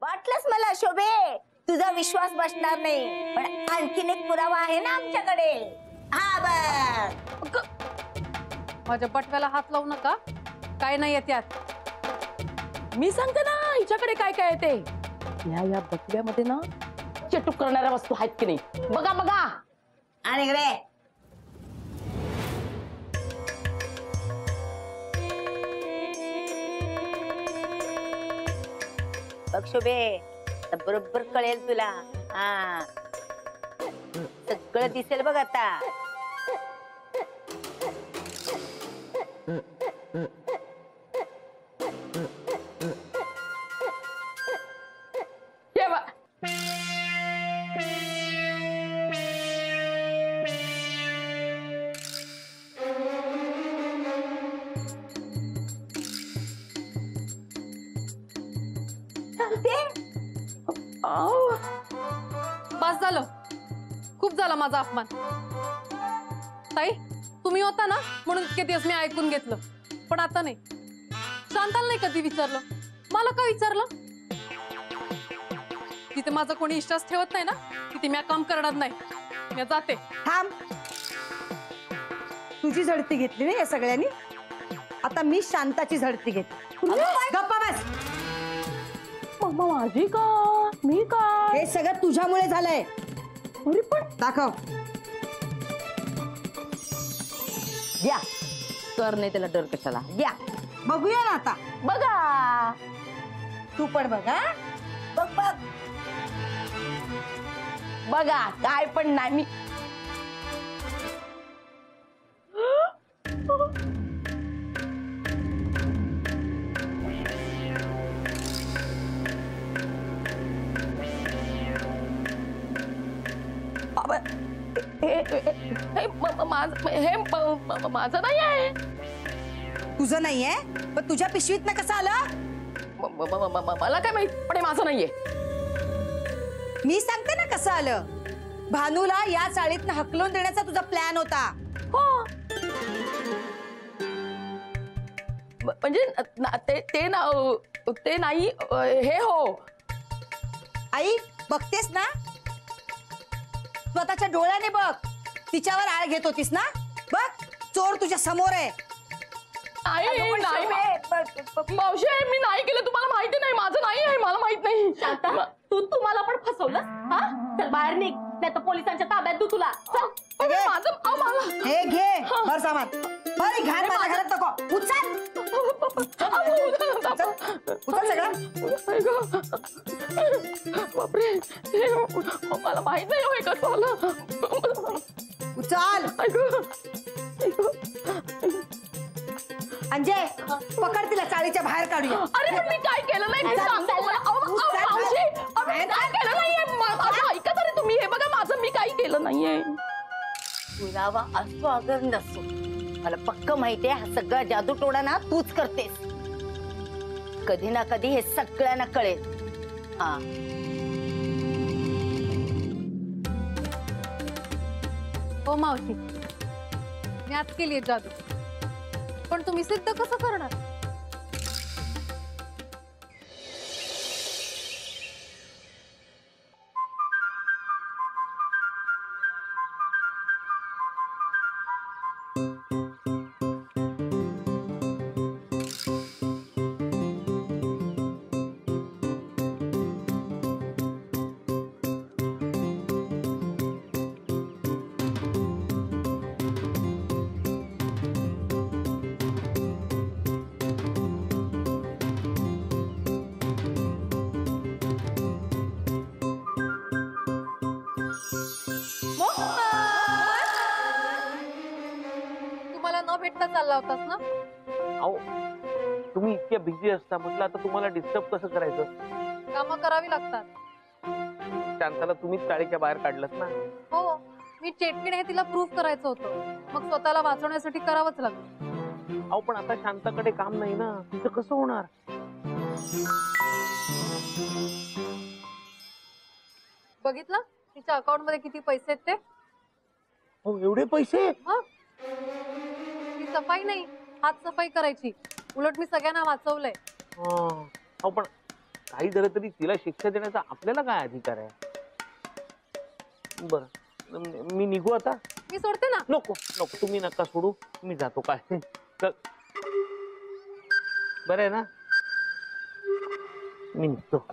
वाटलंच मला शोभे तुझा विश्वास बसणार नाही, पण आणखीन एक पुरावा आहे ना आमच्याकडे. हा बघ. माझ्या बटव्याला हात लावू नका, काय नाही त्यात. मी सांगते ना हिच्याकडे काय काय ते. या बटव्यामध्ये ना चेटूक करणाऱ्या वस्तू आहेत की नाही बघा बघा. आणि रे बघ शोभे, बरोबर कळेल तुला. हा सगळं दिसेल बघ आता. बस झालं, खूप झाला माझा अपमान. ताई तुम्ही होता ना म्हणून इतके दिवस मी ऐकून घेतलं, पण आता नाही. शांताला नाही कधी विचारलं, मला का विचारलं? तिथे माझा कोणी विश्वास ठेवत नाही ना तिथे मी काम करणार नाही. मी जाते. थांब, तुझी झडती घेतली ना या सगळ्यांनी, आता मी शांताची झडती घेतली. गप्पा बस. मम्मा माझी का मी काय? हे सगळं तुझ्यामुळे झालंय. अरे पण दाखव. द्या कर, नाही त्याला डर कशाला. द्या बघूया ना आता. बघा तू पण बघा. बघ बघ बघा काय पण नाही मी. माझं नाही आहे. तुझं नाहीये पण तुझ्या पिशवीत ना कसं आलं? मला काय माहित, पण हे माझं नाहीये. मी सांगते ना कसं आलं. भानूला या चाळीतनं हकलून देण्याचा तुझा प्लॅन होता. हो म्हणजे ते नाही हे. हो आई बघतेस ना, स्वतःच्या डोळ्याने बघ. तिच्यावर आळ घेत होतीस ना. बघ चोर तुझ्या समोर आहे. मावशी मी नाही केलं, तुम्हाला माहिती नाही. माझं नाही आहे, मला माहित नाही. तुम्हाला पण फसवलं. हा चल बाहेर निघ, नाही तर पोलिसांच्या ताब्यात देऊ तुला. हे घे भर सामान. बरं घाण माझ्या घरात नको. उचल उचल सगळं. बापरे मला माहित नाही होय कसं झालं. उचल. अंजय पकड तिला, चाळीच्या बाहेर काढूया. अरे पण मी काय केलं नाही. ऐका तरी तुम्ही. हे बघा माझं मी काही केलं नाहीये. पुरावा असो अगर नसो, मला पक्क माहितीये हा सगळा जादूटोणा ना तूच करतेस. कधी ना कधी हे सगळ्यांना कळेल. हा हो मावशी, मी आज केली जादू, पण तुम्ही सिद्ध कसं करणार? न भेटता चालला होतास ना? अहो तुम्ही इतक्या बिझी असता, म्हटलं आता तुम्हाला डिस्टर्ब कसं करायचं. कामं करावी लागतात. शांताला तुम्हीच चाळीच्या बाहेर काढलत ना. हो, मी चेटकीण हे तिला प्रूफ करायचं होतं, मग स्वतःला वाचवण्यासाठी करावंच लागलं. अहो पण आता शांताकडे काम नाही ना, तिचं कसं होणार. बघितलं तिच्या अकाउंट मध्ये किती पैसे आहेत ते? हो एवढे पैसे. ही सफाई नाही, हात सफाई करायची. उलट मी सगळ्यांना वाचवलंय. अहो पण काही झालं तरी तिला शिक्षा देण्याचा आपल्याला काय अधिकार आहे? बर, मी निघू आता. मी सोडते ना. नको नको, तुम्ही नका सोडू, मी जातो. काय चल, बरं आहे ना, मी निघतो.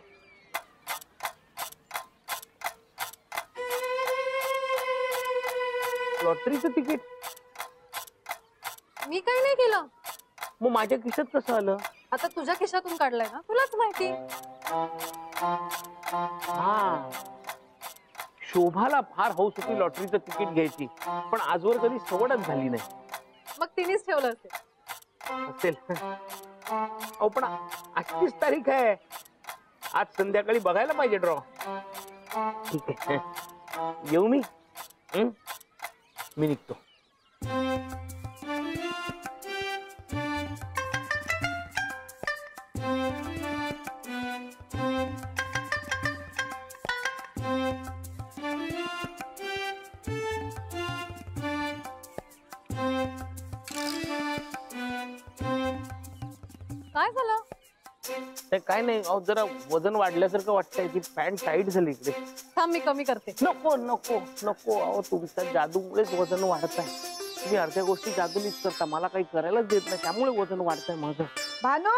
लॉटरीचं तिकीट मी काही नाही केलं. मग माझ्या खिशात कसं आलं? आता तुझ्या खिशातून काढलाय ना, तुलाच माहिती. हा, शोभाला फार हौस होती लॉटरीचं तिकीट घ्यायची, पण आजवर कधी सवडच झाली नाही. मग तिनेच ठेवलं असेल. असेल. अहो पण आजचीच तारीख आहे, आज संध्याकाळी बघायला पाहिजे ड्रॉ. ठीक आहे, येऊ मी. मी निघतो. काय झालं? ते काय नाही, अहो जरा वजन वाढल्यासारखं वाटतंय. ती पॅन्ट टाईट झाली इकडे. थांब, मी कमी करते. नको नको नको, अहो तुमच्या जादूमुळेच वजन वाढत आहे. तुम्ही अर्ध्या गोष्टी जादूनीच करता, मला काही करायलाच देत नाही, त्यामुळे वजन वाढतंय माझं. भानू,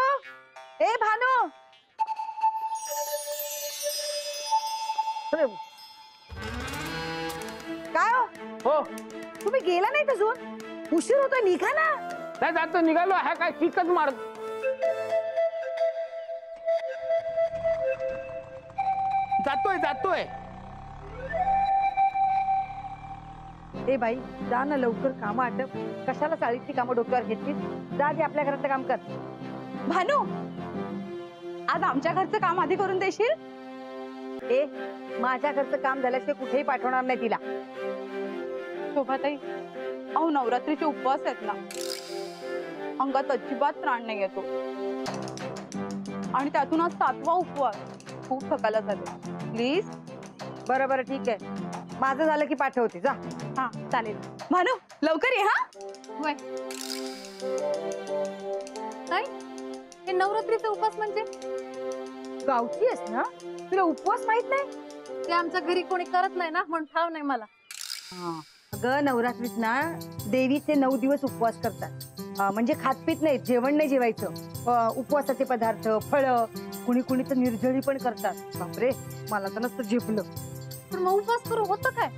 ए भानू, अरे, काय हो? हो, तुम्ही गेला नाही अजून? उशीर होतोय, निघा ना. नाही जातो, निघालो. हा काय चिकच मारत. जातोय जातोय. ए बाई, जा ना लवकर, कामं आटप. कशाला चाळीची कामं डोक्यावर घेतलीस? जा आधी आपल्या घरातलं काम कर. भानू, आज आमच्या घरचं काम आधी करून देशील? ए, माझ्या घरचं काम झाल्याशिवाय कुठेही पाठवणार नाही तिला. शोभाताई, अहो नवरात्रीचे उपवास आहेत ना, अंगात अजिबात त्राण नाही येतो. आणि त्यातून आज 7वा उपवास. खूप थकायला झाले. प्लीज. बरं बरं, ठीक आहे. माझं झालं की पाठवते. जा. हा चालेल. भानू, लवकर ये. हा वय काय हे नवरात्रीचे उपवास म्हणजे? गावची आहेस ना, तुला उपवास माहित नाही? ते आमच्या घरी कोणी करत नाही ना, म्हणून ठाव नाही मला. अगं, नवरात्रीत ना देवीचे 9 दिवस उपवास करतात. म्हणजे खातपीत नाही, जेवण नाही जेवायचं. उपवासाचे पदार्थ, फळं, कुणी कुणी तर निर्जळी पण करतात. बापरे, मला तर नसतं झेपलं. पण मग उपवास करू होतं काय?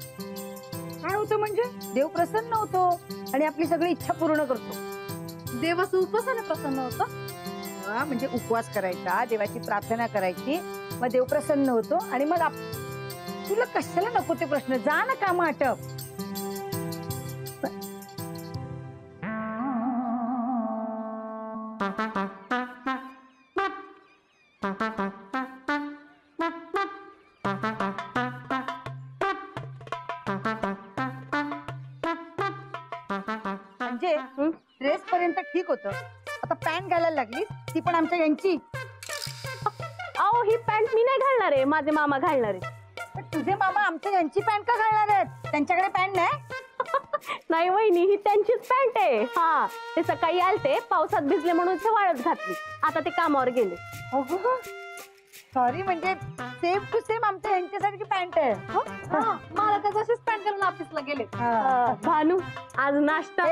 काय होतं म्हणजे? देव प्रसन्न होतो आणि आपली सगळी इच्छा पूर्ण करतो. देवाचं उपवासाने प्रसन्न होतं. म्हणजे उपवास करायचा, देवाची प्रार्थना करायची, मग देव प्रसन्न होतो. आणि मग तुला कशाला नको ते प्रश्न? जा ना, काम आटप. म्हणजे ड्रेस पर्यंत ठीक होतं, आता पॅन्ट घालायला लागली, ती पण आमच्या यांची. अहो, ही पॅन्ट मी नाही घालणार आहे, माझे मामा घालणार आहे. पण तुझे मामा आमच्या यांची पॅन्ट का घालणार आहेत? त्यांच्याकडे पॅन्ट नाही? नाही वहिनी, ही त्यांचीच पॅन्ट आहे. हा, ते सकाळी आलते, पावसात भिजले म्हणून ते वाळत घातली. आता ते कामावर गेले. सॉरी, म्हणजे सेम टू सेम आमच्या यांच्यासारखी पॅन्ट आहे. मला तर जशीच पॅन्ट घालून ऑफिसला गेले. भानू, आज नाश्ता.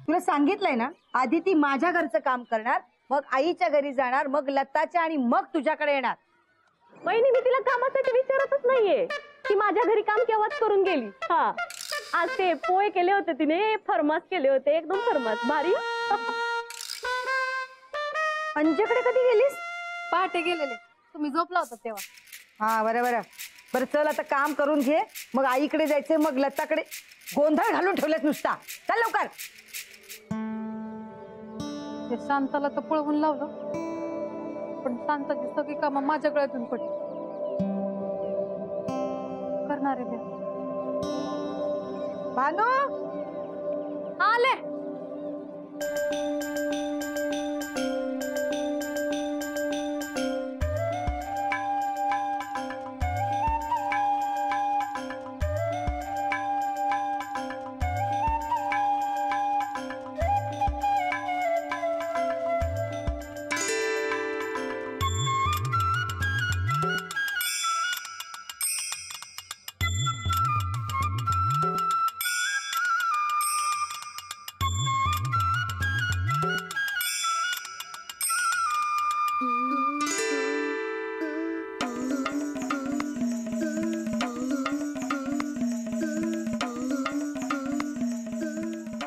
तुला सांगितलंय ना, आधी ती माझ्या घरचं काम करणार, मग आईच्या घरी जाणार, मग लताच्या, आणि मग तुझ्याकडे येणार. वहिनी, मी तिला कामासाठी विचारतच नाहीये. ती माझ्या घरी काम केव्हाच करून गेली. हा, आज ते पोहे केले होते तिने, फरमास केले होते, एकदम फरमास भारी. अंजेकडे कधी गेलीस? पहाटे गेलेले, तुम्ही झोपला होता तेव्हा. हा, बरं बरं बरं, चल आता काम करून घे, मग आईकडे जायचंय, मग लताकडे. गोंधळ घालून ठेवलेस नुसता. चल लवकर. ते शांताला तर पळवून लावलं, पण शांताची सगळी कामं माझ्या गळ्यातून पडली. करणारे बे. भानू, आले.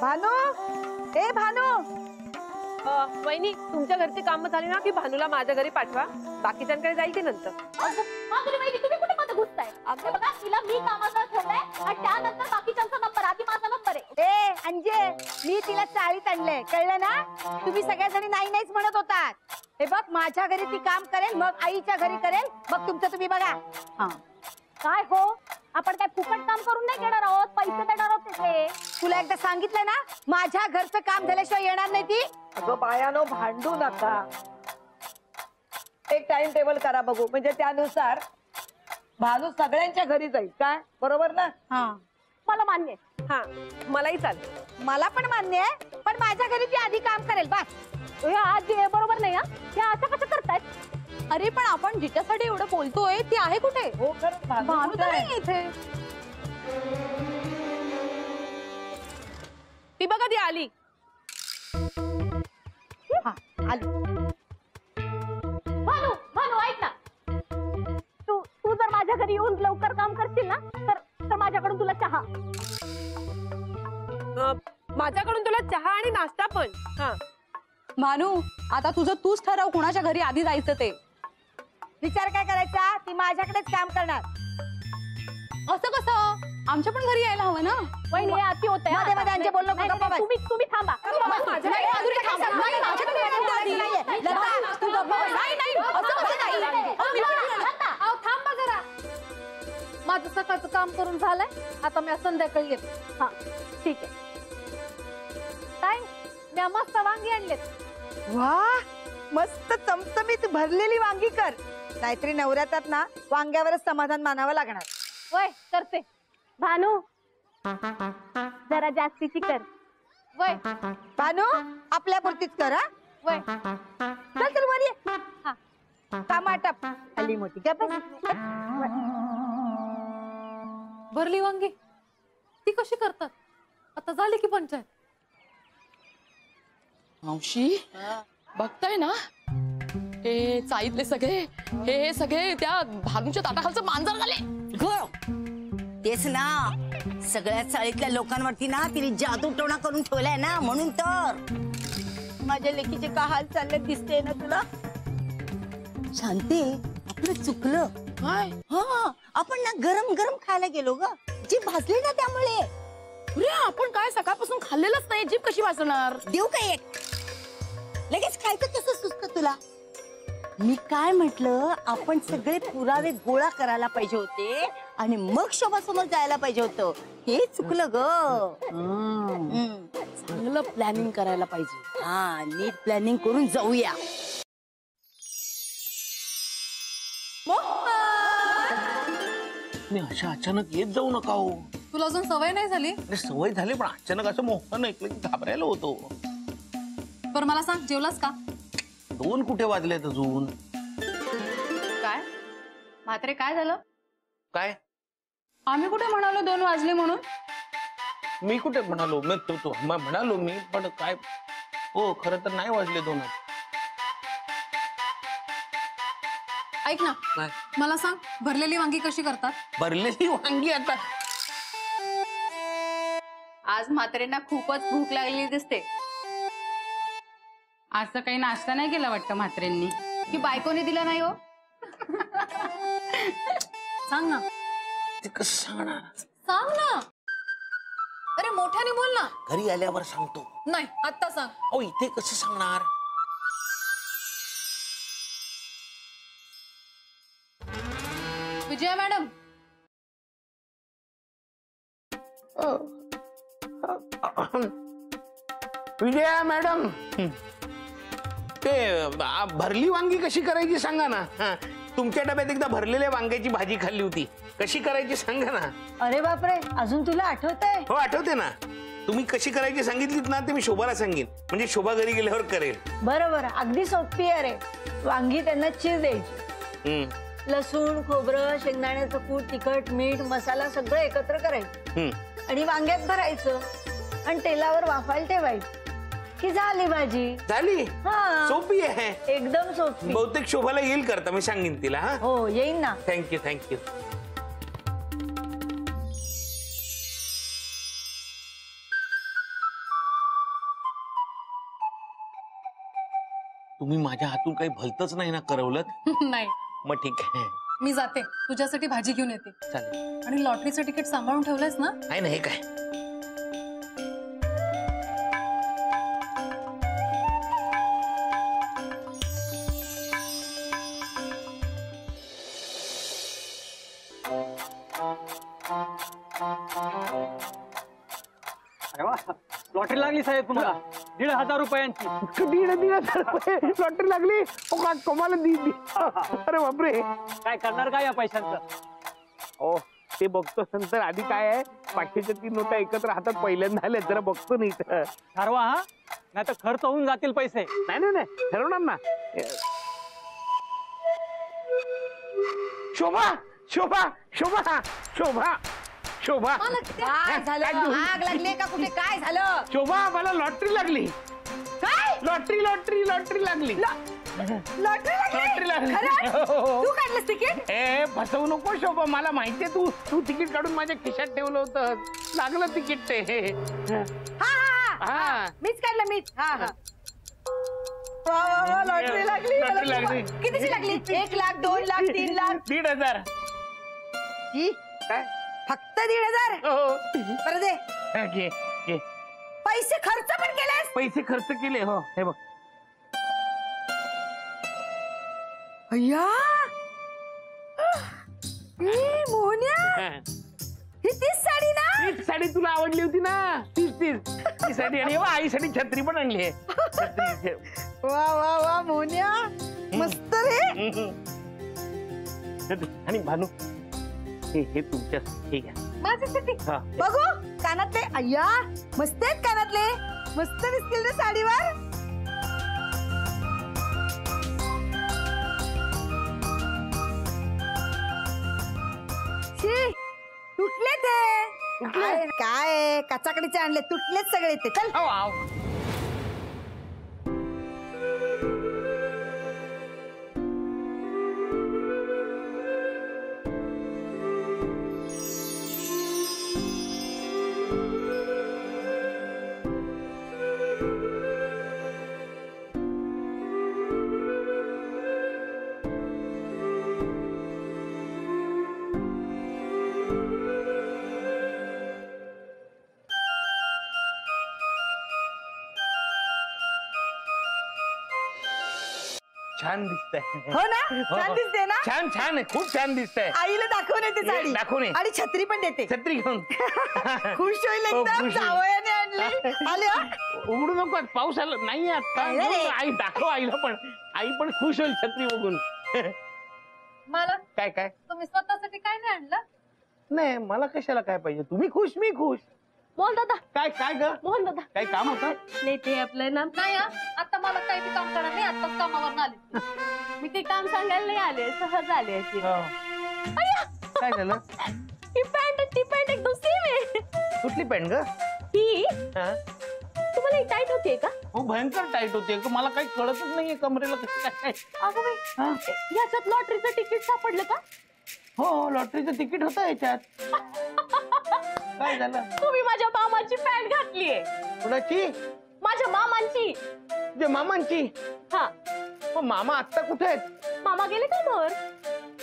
भानू, ए भानू, वहिनी तुमच्या घरची कामं झाली ना की भानूला माझ्या घरी पाठवा, बाकीच्यांकडे जाईल ती नंतर. तुम्ही कुठे मध्ये घुसताय? बघा तिला मी कामाचा ठेवलंय आणि त्यानंतर बाकीच्यांचा नंबर, आधी माझा नंबर आहे. ए अंजे, मी तिला चाळीत आणलंय, कळलं ना? तुम्ही सगळ्याजणी नाही नाहीच म्हणत होतात. हे बघ, माझ्या घरी ती काम करेल, मग आईच्या घरी करेल, मग तुमचं तुम्ही बघा. हा काय हो, आपण काय फुकट काम करून नाही घेणार आहोत, पैसे देणार आहोत तिथे. तुला एकदा सांगितलं ना, माझ्या घरचं काम झाल्याशिवाय येणार नाही ती. अगं बायानो, भांडू नका. एक टाइम टेबल करा बघू, म्हणजे त्यानुसार भानू सगळ्यांच्या घरी जाईल. काय बरोबर ना? हा मला मान्य आहे. हा मलाही चालेल. मला पण मान्य आहे, पण माझ्या घरी ती आधी काम करेल बस. आजी हे बरोबर नाही. ह्या अशा कशा करतायत? अरे पण आपण जिच्यासाठी एवढं बोलतोय ती आहे कुठे? हो खरंच भानू तर नाही इथे. ती बघा ती आली. आली. भानू भानू ऐक ना, तू जर माझ्या घरी येऊन लवकर काम करशील ना तर माझ्याकडून तुला चहा. माझ्याकडून तुला चहा आणि नाश्ता पण. हा भानू, आता तुझं तूच ठरव कुणाच्या घरी आधी जायचं ते. विचार काय करायचा, ती माझ्याकडेच काम करणार. असं कसं? आमच्या पण घरी यायला हवं ना. वहिनी अति होत आहे. मध्ये मध्ये अंजे बोलू नको, गप्पा बस. तुम्ही थांबा. माझ्या नाही, घरी माधुरी, थांब. थांब. नाही, माझ्याकडे यायला आधी. नाहीये. लता, तू गप्पा बस. नाही, नाही, असं कसं नाही? अहो थांबा जरा. माझं सकाळचं काम करून झालंय, आता मी संध्याकाळी येते. हा ठीक आहे. ताई, मी मस्त वांगी आणलेत. वा, मस्त चमचमीत भरलेली वांगी कर. नाहीतरी नवऱ्यातात ना वांग्यावरच समाधान मानावं लागणार. वय करते. भानू जरा जास्तीची कर. वय भानू, आपल्या पुरतीच कर. हा, वय चल चल वर ये. हा. कामाटप आली मोठी का बस. भरली वांगी ती कशी करतात? आता झाली की पंचायत. मावशी, बघताय ना हे चाईतले सगळे, हे सगळे त्या भानूच्या ताटाखालचं मांजर झाले. तेच ना, सगळ्या चाळीतल्या लोकांवरती ना तिने जादू टोणा करून ठेवलाय ना, म्हणून तर. माझ्या लेकीचे का हाल चालले दिसते ना तुला? शांती, आपलं चुकलं. काय? हा, आपण ना गरम गरम खायला गेलो ग, जी भाजली ना त्यामुळे. अरे आपण काय सकाळपासून खाल्लेलंच नाही, जीभ कशी वाचणार? देऊ का एक? लगेच खायचं कसं सुचतं तुला? मी काय म्हटलं, आपण सगळे पुरावे गोळा करायला पाहिजे होते आणि मग शोभा समोर जायला पाहिजे होतं. हे चुकलं ग. चांगलं प्लॅनिंग करायला पाहिजे. हा, नीट प्लॅनिंग करून जाऊया. मी अशा अचानक येत जाऊ नका हो. तुला अजून सवय नाही झाली? अरे सवय झाली, पण अचानक असं मोहन ऐकलं की घाबरायला होतो. बरं मला सांग, जेवलास का? 2 कुठे वाजलेत अजून? काय म्हात्रे, काय झालं? काय? आम्ही कुठे म्हणालो 2 वाजले म्हणून? मी कुठे म्हणालो? म्हणालो मी, पण काय? हो, खरं तर नाही वाजले 2. ऐक ना, काय? मला सांग, भरलेली वांगी कशी करतात? भरलेली वांगी आता? आज म्हात्रेंना खूपच भूक लागलेली दिसते. आज तर काही नाश्ता नाही केला वाटतं म्हात्रेंनी, की बायकोने दिला नाही हो? सांग ना. ते कसं सांगणार? सांग ना. अरे मोठ्याने बोल ना. घरी आल्यावर सांगतो. नाही, आत्ता सांग. अहो, इथे कसं सांगणार? विजया मॅडम. विजया मॅडम, ते भरली वांगी कशी करायची सांगा ना. हा, तुमच्या डब्यात एकदा भरलेल्या वांग्याची भाजी खाल्ली होती, कशी करायची सांगा ना. अरे बापरे, अजून तुला आठवतंय? हो, आठवते ना. तुम्ही कशी करायची सांगितलीत ना, ते मी शोभाला सांगेन, म्हणजे शोभा घरी गेल्यावर करेल. बरोबर, अगदी सोपी आहे रे. वांगी त्यांना चीज द्यायची, लसूण, खोबरं, शेंगदाण्याचं कूट, तिखट, मीठ, मसाला सगळं एकत्र करायचं आणि वांग्यात भरायचं आणि तेलावर वाफायला ठेवायचं की झाली भाजी. झाली. हा, सोपी आहे, एकदम सोपी. बहुतेक शोभाला येईल करता, मी सांगेन तिला. हा, हो, येईन ना. Thank you thank you. तुम्ही माझ्या हातून काही भलतच नाही ना करवलं? नाही, मग ठीक आहे, मी जाते, तुझ्यासाठी भाजी घेऊन येते. चालेल. आणि लॉटरीचं तिकीट सांभाळून ठेवलंयस ना? आहे ना, हे काय? लॉटरी लागली साहेब तुम्हाला 1,500 रुपयांची. 1,500 रुपये लॉटरी लागली? कमाल दी. अरे बापरे, काय करणार काय या पैशांचं? ओ ते बघतो नंतर. आधी काय आहे, 500च्या 3 नोटा एकत्र हातात पहिल्यांदा आल्या, जरा बघतो नाही. ठरवा हा, नाही तर खर्च होऊन जातील पैसे. नाही नाही नाही, ठरवणार ना. शोभा शोभा शोभा शोभा शोभा, काय झालं? आग लागली का कुठे? काय झालं? शोभा, मला लॉटरी लागली. काय लॉटरी लॉटरी लॉटरी लागली. लॉटरी लागली. तू काढलंस तिकीट? ए, फसवू नको शोभा, मला माहितीये तू तिकीट काढून माझ्या खिशात ठेवलं होतं. लागलं तिकीट ते. हा, मीच काढलं, मीच. हा हा, लॉटरी लागली. लॉटरी लागली. कितीची लागली? 1 लाख, 2 लाख, 3 लाख? 1,500. काय? फक्त 1,500? बरं दे. घे घे. पैसे खर्च पण केलेस? पैसे खर्च केले. हो, हे बघ. अय्या, मोहन्या, ही तीच साडी ना? तीच साडी तुला आवडली होती ना? तीच ती साडी. आणि आईसाठी छत्री पण आणली आहे. वा वा वा मोहन्या, मस्त रे. आणि भानू, हे तुमच्या, ठीक आहे. माझ्यासाठी हा. बघू कानातले. अय्या, मस्त आहेत कानातले. मस्त दिसतील रे साडीवर. शी, तुटले ते. काय काचाकडीचे आणले, तुटलेच सगळे ते. चल. छान दिसतंय. हो ना, छान दिसते ना? छान छान आहे, खूप छान दिसतंय. आईला दाखवून येते साडी. दाखवून ये. आणि छत्री पण देते. छत्री घेऊन खुश होईल हो, एकदम. खुश होईल. जावयाने आणली. आले हा? उघडू नको, पाऊस आला नाही आता. नाही रे. आई दाखव आईला पण. आई पण खुश होईल छत्री बघून. मला काय काय? तुम्ही स्वतःसाठी काय नाही आणलं? नाही, मला कशाला काय पाहिजे? तुम्ही खुश, मी खुश. मोहन दादा, काय काय ग? मोहन दादा, काय काम होतं? नाही ते आपलं ना, नाही हा, आता मला काही बी काम करणार नाही. आताच कामावर आले. मी ते काम सांगायला नाही आले, सहज आले अशी. काय झालं? ही पॅन्ट एकदम सेम आहे. कुठली पॅन्ट ग? ही हा? तुम्हाला ही टाईट होते का? हो, भयंकर टाईट होते. मला काही कळतच नाहीये कमरेला कसं काय. अगं बाई, ह्याच्यात लॉटरीचं तिकीट सापडलं का? हो, लॉटरीचं तिकीट होतं याच्यात. काय झालं? तुम्ही माझ्या मामाची पॅन्ट घातलीये. कुणाची? माझ्या मामांची. जे मामांची? हा. मग मामा आत्ता कुठे आहेत? मामा गेले कामावर.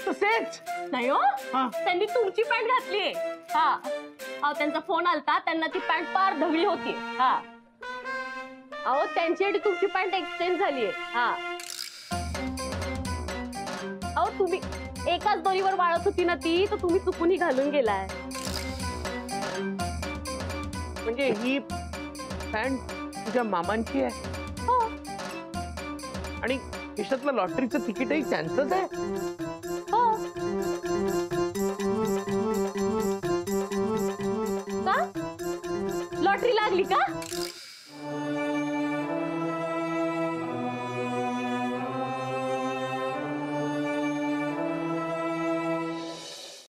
तसेच नाही हो, हा. त्यांनी तुमची पॅन्ट घातलीये. हा. अहो, त्यांचा फोन आलता, त्यांना ती पॅन्ट पार ढगली होती. हा. अहो, त्यांच्यासाठी तुमची पॅन्ट एक्सचेंज झालीये. हा. अहो, तुम्ही एकाच दोरीवर वाळत होती ना ती, तर तुम्ही चुकूनही घालून गेलाय. म्हणजे ही पॅन्ट तुझ्या मामांची आहे? हो. आणि खिशातलं लॉटरीचं तिकीटही त्यांचंच आहे? हो. का? लॉटरी लागली का?